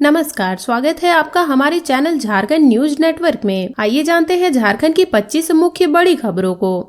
नमस्कार, स्वागत है आपका हमारे चैनल झारखंड न्यूज नेटवर्क में। आइए जानते हैं झारखंड की 25 मुख्य बड़ी खबरों को।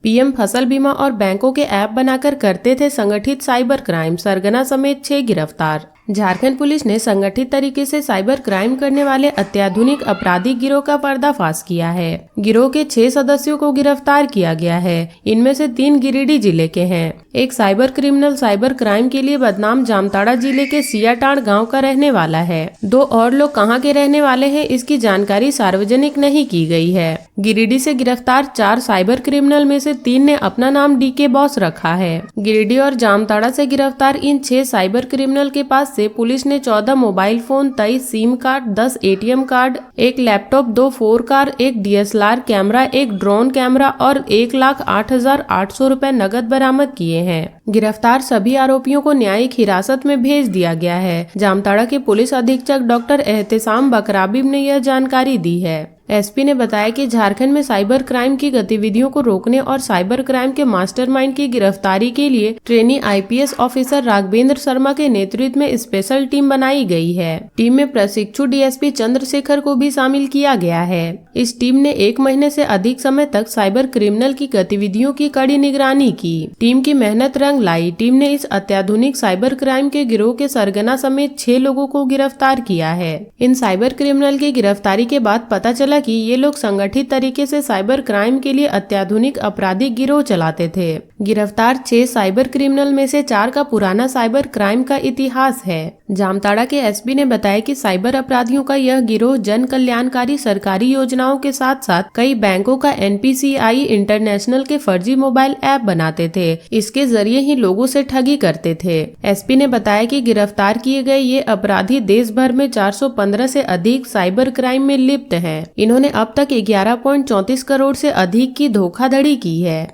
पीएम फसल बीमा और बैंकों के ऐप बनाकर करते थे संगठित साइबर क्राइम, सरगना समेत 6 गिरफ्तार। झारखंड पुलिस ने संगठित तरीके से साइबर क्राइम करने वाले अत्याधुनिक आपराधिक गिरोह का पर्दाफाश किया है। गिरोह के 6 सदस्यों को गिरफ्तार किया गया है। इनमें से 3 गिरिडीह जिले के हैं। एक साइबर क्रिमिनल साइबर क्राइम के लिए बदनाम जामताड़ा जिले के सियाटाड़ गांव का रहने वाला है। 2 और लोग कहां के रहने वाले हैं, इसकी जानकारी सार्वजनिक नहीं की गई है। गिरिडीह से गिरफ्तार 4 साइबर क्रिमिनल में से 3 ने अपना नाम डीके बॉस रखा है। गिरिडीह और जामताड़ा से गिरफ्तार इन 6 साइबर क्रिमिनल के पास से पुलिस ने 14 mobile phone, 23 SIM card, 10 ATM card, 1 laptop, 2 4 car, 1 DSLR camera, 1 drone camera और 1,08,800 रुपए नगद बरामद किए हैं। गिरफ्तार सभी आरोपियों को न्यायिक हिरासत में भेज दिया गया है। जामताड़ा के पुलिस अधीक्षक डॉक्टर एहतेसाम बकराबीब ने यह जानकारी दी है। एसपी ने बताया कि झारखंड में साइबर क्राइम की गतिविधियों को रोकने और साइबर क्राइम के मास्टरमाइंड की गिरफ्तारी के लिए trainee IPS officer Raghavendra Sharma के नेतृत्व में स्पेशल टीम बनाई गई है। टीम में प्रशिक्षु डीएसपी चंद्रशेखर को भी शामिल किया गया है। इस टीम ने 1 महीने से अधिक समय तक साइबर क्रिमिनल की गतिविधियों की कड़ी निगरानी की। टीम की मेहनत रंग लाई। टीम ने इस अत्याधुनिक साइबर क्राइम के गिरोह के सरगना समेत 6 लोगों को गिरफ्तार किया है। इन साइबर क्रिमिनल की गिरफ्तारी के बाद पता चला कि ये लोग संगठित तरीके से साइबर क्राइम के लिए अत्याधुनिक आपराधिक गिरोह चलाते थे। गिरफ्तार 6 साइबर क्रिमिनल में से 4 का पुराना साइबर क्राइम का इतिहास है। जामताड़ा के एसपी ने बताया कि साइबर अपराधियों का यह गिरोह जन कल्याणकारी सरकारी योजनाओं के साथ साथ कई बैंकों का एनपीसीआई इंटरनेशनल के फर्जी मोबाइल ऐप बनाते थे। इसके जरिए ही लोगों से ठगी करते थे। एसपी ने बताया कि गिरफ्तार किए गए ये अपराधी देश भर में 415 से अधिक साइबर क्राइम में लिप्त हैं। इन्होंने अब तक 11.34 करोड़ से अधिक की धोखाधड़ी की है।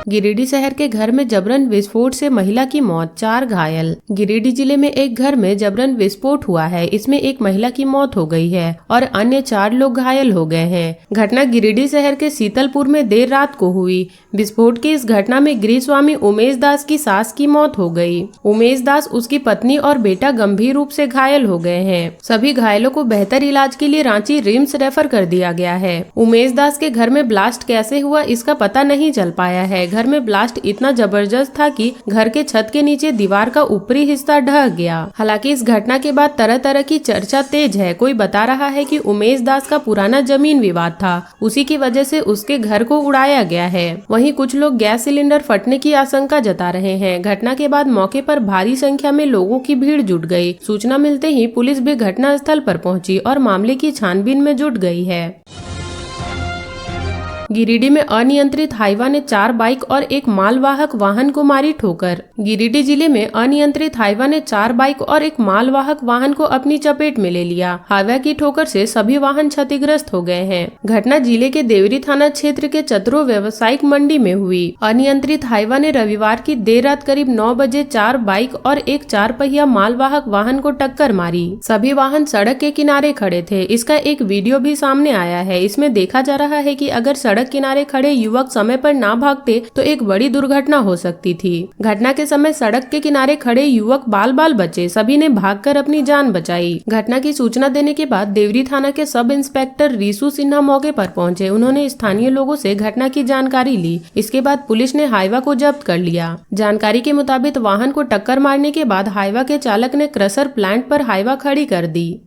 गिरिडीह शहर के घर में जबरन विस्फोट से महिला की मौत, 4 घायल। गिरिडीह जिले में एक घर में जबरन विस्फोट हुआ है। इसमें एक महिला की मौत हो गई है और अन्य 4 लोग घायल हो गए हैं। घटना गिरिडीह शहर के शीतलपुर में देर रात को हुई। विस्फोट की इस घटना में गृहस्वामी उमेश दास की सास की मौत हो गई। उमेश दास, उसकी पत्नी और बेटा गंभीर रूप से घायल हो गए हैं। सभी घायलों को बेहतर इलाज के लिए रांची रिम्स रेफर कर दिया गया है। उमेश दास के घर में ब्लास्ट कैसे हुआ, इसका पता नहीं चल पाया है। घर में ब्लास्ट इतना जबरदस्त था कि घर के छत के नीचे दीवार का ऊपरी हिस्सा ढह गया। हालांकि इस घटना के बाद तरह तरह की चर्चा तेज है। कोई बता रहा है कि उमेश दास का पुराना जमीन विवाद था, उसी की वजह से उसके घर को उड़ाया गया है। वहीं कुछ लोग गैस सिलेंडर फटने की आशंका जता रहे हैं। घटना के बाद मौके पर भारी संख्या में लोगों की भीड़ जुट गई। सूचना मिलते ही पुलिस भी घटना स्थल पर पहुंची और मामले की छानबीन में जुट गई है। गिरिडीह में अनियंत्रित हाईवा ने 4 बाइक और एक मालवाहक वाहन को मारी ठोकर। गिरिडीह जिले में अनियंत्रित हाईवा ने 4 बाइक और एक मालवाहक वाहन को अपनी चपेट में ले लिया। हाईवा की ठोकर से सभी वाहन क्षतिग्रस्त हो गए हैं। घटना जिले के देवरी थाना क्षेत्र के चतरो व्यवसायिक मंडी में हुई। अनियंत्रित हाईवा ने रविवार की देर रात करीब 9 बजे 4 बाइक और एक 4 पहिया मालवाहक वाहन को टक्कर मारी। सभी वाहन सड़क के किनारे खड़े थे। इसका एक वीडियो भी सामने आया है। इसमें देखा जा रहा है कि अगर सड़क किनारे खड़े युवक समय पर ना भागते तो एक बड़ी दुर्घटना हो सकती थी। घटना के समय सड़क के किनारे खड़े युवक बाल बाल बचे। सभी ने भागकर अपनी जान बचाई। घटना की सूचना देने के बाद देवरी थाना के सब इंस्पेक्टर रीसू सिन्हा मौके पर पहुंचे। उन्होंने स्थानीय लोगों से घटना की जानकारी ली। इसके बाद पुलिस ने हाईवा को जब्त कर लिया। जानकारी के मुताबिक वाहन को टक्कर मारने के बाद हाईवा के चालक ने क्रशर प्लांट पर हाईवा खड़ी कर दी।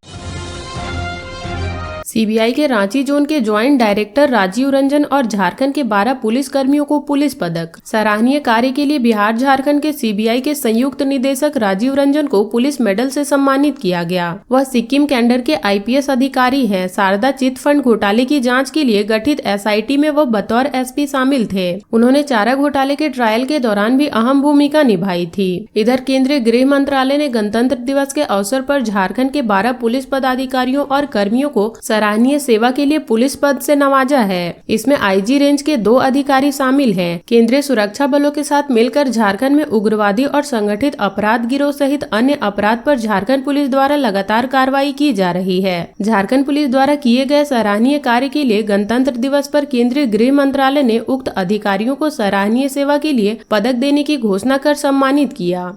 सीबीआई के रांची जोन के ज्वाइंट डायरेक्टर राजीव रंजन और झारखंड के 12 पुलिस कर्मियों को पुलिस पदक। सराहनीय कार्य के लिए बिहार झारखंड के सीबीआई के संयुक्त निदेशक राजीव रंजन को पुलिस मेडल से सम्मानित किया गया। वह सिक्किम कैडर के आईपीएस अधिकारी हैं। शारदा चिट फंड घोटाले की जांच के लिए गठित एसआईटी में वह बतौर एसपी शामिल थे। उन्होंने चारा घोटाले के ट्रायल के दौरान भी अहम भूमिका निभाई थी। इधर केंद्रीय गृह मंत्रालय ने गणतंत्र दिवस के अवसर पर झारखंड के 12 पुलिस पदाधिकारियों और कर्मियों को सराहनीय सेवा के लिए पुलिस पद से नवाजा है। इसमें आईजी रेंज के 2 अधिकारी शामिल हैं। केंद्रीय सुरक्षा बलों के साथ मिलकर झारखंड में उग्रवादी और संगठित अपराध गिरोह सहित अन्य अपराध पर झारखंड पुलिस द्वारा लगातार कार्रवाई की जा रही है। झारखंड पुलिस द्वारा किए गए सराहनीय कार्य के लिए गणतंत्र दिवस पर केंद्रीय गृह मंत्रालय ने उक्त अधिकारियों को सराहनीय सेवा के लिए पदक देने की घोषणा कर सम्मानित किया।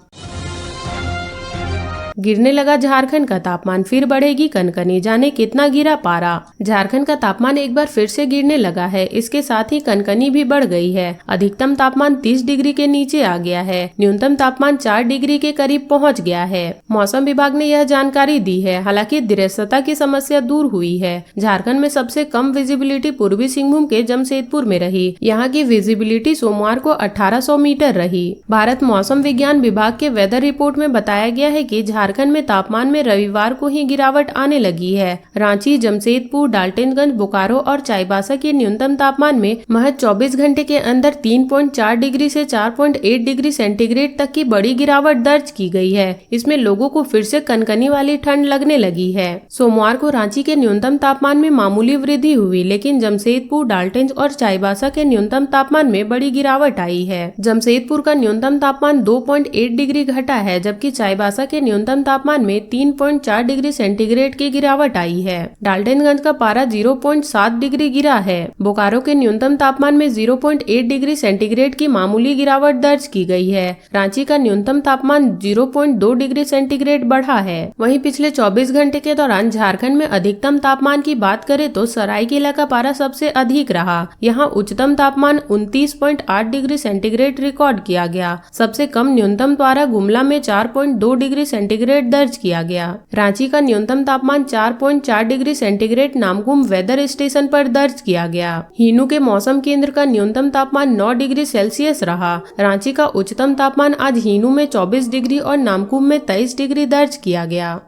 गिरने लगा झारखंड का तापमान, फिर बढ़ेगी कनकनी, जाने कितना गिरा पारा। झारखंड का तापमान एक बार फिर से गिरने लगा है। इसके साथ ही कनकनी भी बढ़ गई है। अधिकतम तापमान 30 डिग्री के नीचे आ गया है। न्यूनतम तापमान 4 डिग्री के करीब पहुंच गया है। मौसम विभाग ने यह जानकारी दी है। हालांकि दृश्यता की समस्या दूर हुई है। झारखंड में सबसे कम विजिबिलिटी पूर्वी सिंहभूम के जमशेदपुर में रही। यहाँ की विजिबिलिटी सोमवार को 1800 मीटर रही। भारत मौसम विज्ञान विभाग के वेदर रिपोर्ट में बताया गया है कि झारखंड में तापमान में रविवार को ही गिरावट आने लगी है। रांची, जमशेदपुर, डाल्टनगंज, बोकारो और चाईबासा के न्यूनतम तापमान में महज 24 घंटे के अंदर 3.4 डिग्री से 4.8 डिग्री सेंटीग्रेड तक की बड़ी गिरावट दर्ज की गई है। इसमें लोगों को फिर से कनकनी वाली ठंड लगने लगी है। सोमवार को रांची के न्यूनतम तापमान में मामूली वृद्धि हुई, लेकिन जमशेदपुर, डाल्टनगंज और चाईबासा के न्यूनतम तापमान में बड़ी गिरावट आई है। जमशेदपुर का न्यूनतम तापमान 2.8 डिग्री घटा है, जबकि चाईबासा के न्यूनतम तापमान में 3.4 डिग्री सेंटीग्रेड की गिरावट आई है। डाल्टनगंज का पारा 0.7 डिग्री गिरा है। बोकारो के न्यूनतम तापमान में 0.8 डिग्री सेंटीग्रेड की मामूली गिरावट दर्ज की गई है। रांची का न्यूनतम तापमान 0.2 डिग्री सेंटीग्रेड बढ़ा है। वहीं पिछले 24 घंटे के दौरान झारखंड में अधिकतम तापमान की बात करें तो सरायकेला का पारा सबसे अधिक रहा। यहाँ उच्चतम तापमान 29.8 डिग्री सेंटीग्रेड रिकॉर्ड किया गया। सबसे कम न्यूनतम पारा गुमला में 4.2 डिग्री सेंटीग्रेड दर्ज किया गया। रांची का न्यूनतम तापमान 4.4 degree centigrade Namkum weather station पर दर्ज किया गया। हीनू के मौसम केंद्र का न्यूनतम तापमान 9 डिग्री सेल्सियस रहा। रांची का उच्चतम तापमान आज हीनू में 24 डिग्री और नामकुम में 23 डिग्री दर्ज किया गया।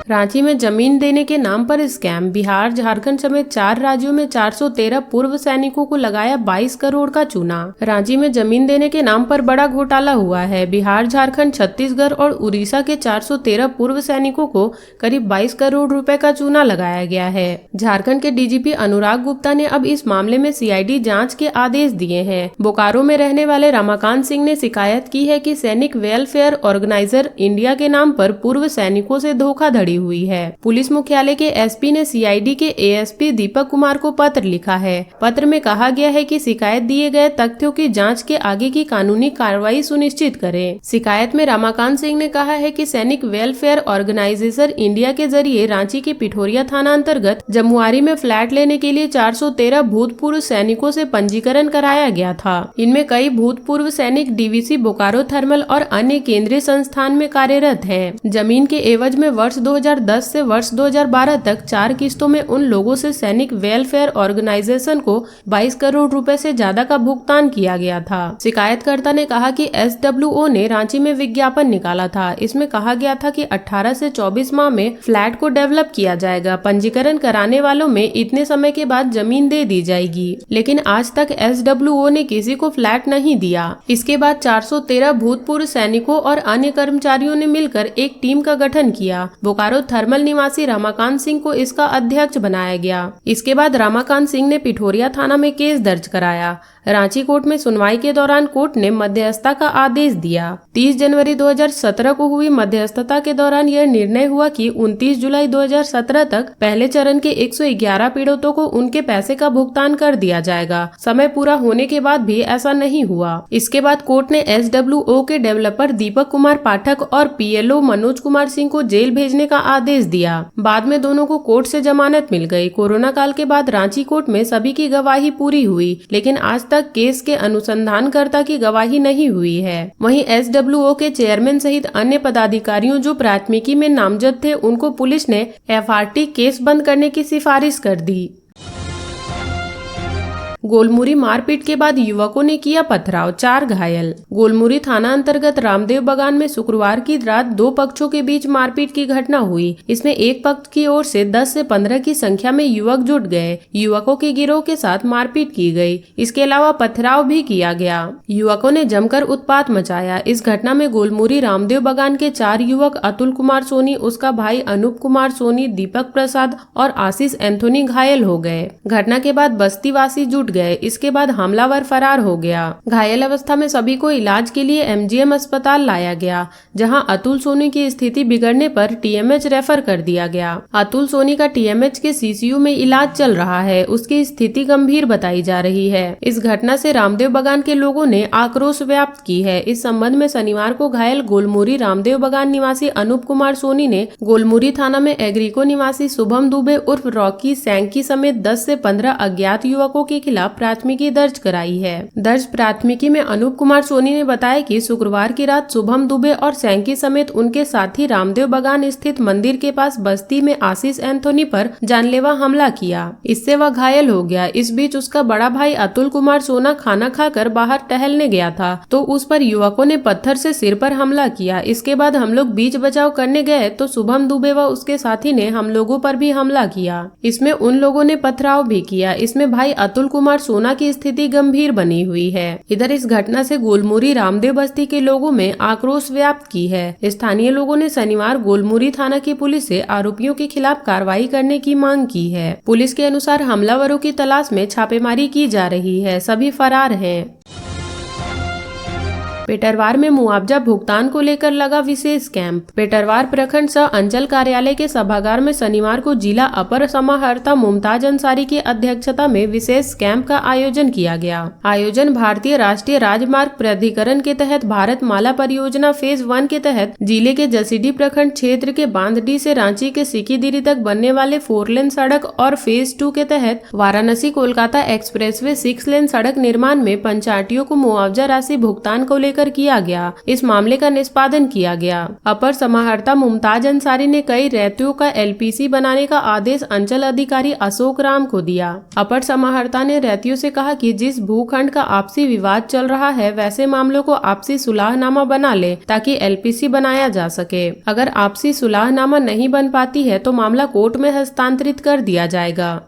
रांची में जमीन देने के नाम पर स्कैम। बिहार, झारखंड समेत 4 राज्यों में 413 पूर्व सैनिकों को लगाया 22 करोड़ का चूना। रांची में जमीन देने के नाम पर बड़ा घोटाला हुआ है। बिहार, झारखंड, छत्तीसगढ़ और उड़ीसा के 413 पूर्व सैनिकों को करीब 22 करोड़ रुपए का चूना लगाया गया है। झारखंड के डीजीपी अनुराग गुप्ता ने अब इस मामले में सीआईडी जाँच के आदेश दिए हैं। बोकारो में रहने वाले रमाकांत सिंह ने शिकायत की है कि सैनिक वेलफेयर ऑर्गेनाइजर इंडिया के नाम पर पूर्व सैनिकों से धोखाधड़ी हुई है। पुलिस मुख्यालय के एसपी ने सीआईडी के एएसपी दीपक कुमार को पत्र लिखा है। पत्र में कहा गया है कि शिकायत दिए गए तथ्यों की जांच के आगे की कानूनी कार्रवाई सुनिश्चित करें। शिकायत में रमाकांत सिंह ने कहा है कि सैनिक वेलफेयर ऑर्गेनाइजेशन इंडिया के जरिए रांची के पिठोरिया थाना अंतर्गत जमुआरी में फ्लैट लेने के लिए 413 भूतपूर्व सैनिकों से पंजीकरण कराया गया था। इनमें कई भूतपूर्व सैनिक डीवीसी, बोकारो थर्मल और अन्य केंद्रीय संस्थान में कार्यरत हैं। जमीन के एवज में वर्ष 2010 से वर्ष 2012 तक 4 किस्तों में उन लोगों से सैनिक वेलफेयर ऑर्गेनाइजेशन को 22 करोड़ रुपए से ज्यादा का भुगतान किया गया था। शिकायतकर्ता ने कहा कि एसडब्ल्यूओ ने रांची में विज्ञापन निकाला था। इसमें कहा गया था कि 18 से 24 माह में फ्लैट को डेवलप किया जाएगा। पंजीकरण कराने वालों में इतने समय के बाद जमीन दे दी जाएगी, लेकिन आज तक एसडब्ल्यूओ ने किसी को फ्लैट नहीं दिया। इसके बाद 413 भूतपूर्व सैनिकों और अन्य कर्मचारियों ने मिलकर एक टीम का गठन किया। बोकारो थर्मल निवासी रमाकांत सिंह को इसका अध्यक्ष बनाया गया। इसके बाद रमाकांत सिंह ने पिठोरिया थाना में केस दर्ज कराया। रांची कोर्ट में सुनवाई के दौरान कोर्ट ने मध्यस्थता का आदेश दिया। 30 जनवरी 2017 को हुई मध्यस्थता के दौरान यह निर्णय हुआ कि 29 जुलाई 2017 तक पहले चरण के 111 पीड़ितों को उनके पैसे का भुगतान कर दिया जाएगा। समय पूरा होने के बाद भी ऐसा नहीं हुआ। इसके बाद कोर्ट ने एसडब्ल्यूओ के डेवलपर दीपक कुमार पाठक और पीएलओ मनोज कुमार सिंह को जेल भेजने का आदेश दिया। बाद में दोनों को कोर्ट से जमानत मिल गई। कोरोना काल के बाद रांची कोर्ट में सभी की गवाही पूरी हुई, लेकिन आज तक केस के अनुसंधानकर्ता की गवाही नहीं हुई है। वहीं एसडब्ल्यूओ के चेयरमैन सहित अन्य पदाधिकारियों जो प्राथमिकी में नामजद थे, उनको पुलिस ने एफआरटी केस बंद करने की सिफारिश कर दी। गोलमुरी मारपीट के बाद युवकों ने किया पथराव, 4 घायल। गोलमुरी थाना अंतर्गत रामदेव बागान में शुक्रवार की रात 2 पक्षों के बीच मारपीट की घटना हुई। इसमें एक पक्ष की ओर से 10 से 15 की संख्या में युवक जुट गए। युवकों के गिरोह के साथ मारपीट की गई। इसके अलावा पथराव भी किया गया। युवकों ने जमकर उत्पात मचाया। इस घटना में गोलमुरी रामदेव बागान के 4 युवक अतुल कुमार सोनी, उसका भाई अनूप कुमार सोनी, दीपक प्रसाद और आशीष एंथोनी घायल हो गए। घटना के बाद बस्तीवासी जुट लूट गए। इसके बाद हमलावर फरार हो गया। घायल अवस्था में सभी को इलाज के लिए MGM अस्पताल लाया गया, जहां अतुल सोनी की स्थिति बिगड़ने पर TMH रेफर कर दिया गया। अतुल सोनी का TMH के CCU में इलाज चल रहा है। उसकी स्थिति गंभीर बताई जा रही है। इस घटना से रामदेव बागान के लोगों ने आक्रोश व्यक्त की है। इस संबंध में शनिवार को घायल गोलमुरी रामदेव बागान निवासी अनूप कुमार सोनी ने गोलमुरी थाना में एग्रीको निवासी शुभम दुबे उर्फ रॉकी सैंकी समेत 10 से 15 अज्ञात युवकों के खिलाफ प्राथमिकी दर्ज कराई है। दर्ज प्राथमिकी में अनूप कुमार सोनी ने बताया कि शुक्रवार की रात शुभम दुबे और सैंकी समेत उनके साथी रामदेव बागान स्थित मंदिर के पास बस्ती में आशीष एंथोनी पर जानलेवा हमला किया। इससे वह घायल हो गया। इस बीच उसका बड़ा भाई अतुल कुमार सोना खाना खाकर बाहर टहलने गया था तो उस पर युवकों ने पत्थर से सिर पर हमला किया। इसके बाद हम लोग बीच बचाव करने गए तो शुभम दुबे व उसके साथी ने हम लोगों पर भी हमला किया। इसमें उन लोगों ने पथराव भी किया। इसमें भाई अतुल कुमार सोना की स्थिति गंभीर बनी हुई है। इधर इस घटना से गोलमुरी रामदेव बस्ती के लोगों में आक्रोश व्याप्त की है। स्थानीय लोगों ने शनिवार गोलमुरी थाना की पुलिस से आरोपियों के खिलाफ कार्रवाई करने की मांग की है। पुलिस के अनुसार हमलावरों की तलाश में छापेमारी की जा रही है। सभी फरार हैं। पेटरवार में मुआवजा भुगतान को लेकर लगा विशेष कैंप। पेटरवार प्रखंड सह अंचल कार्यालय के सभागार में शनिवार को जिला अपर समाहर्ता मुमताज अंसारी की अध्यक्षता में विशेष कैंप का आयोजन किया गया। आयोजन भारतीय राष्ट्रीय राजमार्ग प्राधिकरण के तहत भारत माला परियोजना फेज 1 के तहत जिले के जसीडीह प्रखंड क्षेत्र के बांधडी से रांची के सिकीदिरी तक बनने वाले 4 लेन सड़क और फेज 2 के तहत वाराणसी कोलकाता एक्सप्रेसवे 6 लेन सड़क निर्माण में पंचायतियों को मुआवजा राशि भुगतान को लेकर किया गया। इस मामले का निष्पादन किया गया। अपर समाहर्ता मुमताज अंसारी ने कई रैतियों का LPC बनाने का आदेश अंचल अधिकारी अशोक राम को दिया। अपर समाहर्ता ने रैतियों से कहा कि जिस भूखंड का आपसी विवाद चल रहा है वैसे मामलों को आपसी सुलहनामा बना ले ताकि LPC बनाया जा सके। अगर आपसी सुलहनामा नहीं बन पाती है तो मामला कोर्ट में हस्तांतरित कर दिया जाएगा।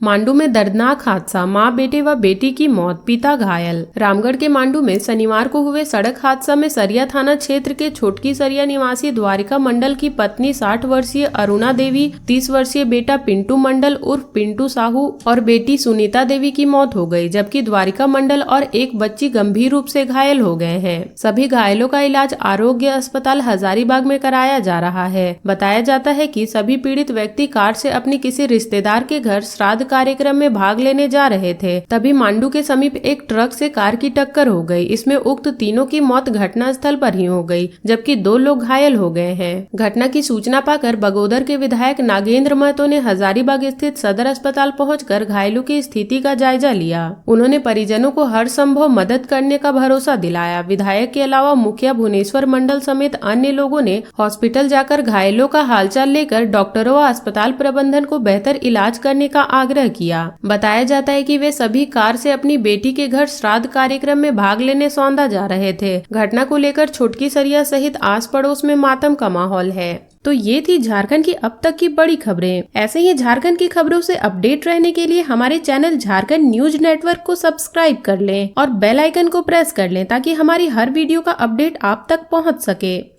मांडू में दर्दनाक हादसा, मां बेटे व बेटी की मौत, पिता घायल। रामगढ़ के मांडू में शनिवार को हुए सड़क हादसा में सरिया थाना क्षेत्र के छोटकी सरिया निवासी द्वारिका मंडल की पत्नी 60 वर्षीय अरुणा देवी, 30 वर्षीय बेटा पिंटू मंडल उर्फ पिंटू साहू और बेटी सुनीता देवी की मौत हो गई, जबकि द्वारिका मंडल और एक बच्ची गंभीर रूप से घायल हो गए हैं। सभी घायलों का इलाज आरोग्य अस्पताल हजारीबाग में कराया जा रहा है। बताया जाता है कि सभी पीड़ित व्यक्ति कार से अपने किसी रिश्तेदार के घर श्राद्ध कार्यक्रम में भाग लेने जा रहे थे। तभी मांडू के समीप एक ट्रक से कार की टक्कर हो गई। इसमें उक्त तीनों की मौत घटना स्थल पर ही हो गई, जबकि 2 लोग घायल हो गए हैं। घटना की सूचना पाकर बगोदर के विधायक नागेंद्र महतो ने हजारीबाग स्थित सदर अस्पताल पहुंचकर घायलों की स्थिति का जायजा लिया। उन्होंने परिजनों को हर संभव मदद करने का भरोसा दिलाया। विधायक के अलावा मुखिया भुवनेश्वर मंडल समेत अन्य लोगों ने हॉस्पिटल जाकर घायलों का हालचाल लेकर डॉक्टरों व अस्पताल प्रबंधन को बेहतर इलाज करने का आग्रह किया। बताया जाता है कि वे सभी कार से अपनी बेटी के घर श्राद्ध कार्यक्रम में भाग लेने सौंधा जा रहे थे। घटना को लेकर छोटकी सरिया सहित आस पड़ोस में मातम का माहौल है। तो ये थी झारखंड की अब तक की बड़ी खबरें। ऐसे ही झारखंड की खबरों से अपडेट रहने के लिए हमारे चैनल झारखंड न्यूज नेटवर्क को सब्सक्राइब कर लें और बेल आइकन को प्रेस कर लें ताकि हमारी हर वीडियो का अपडेट आप तक पहुंच सके।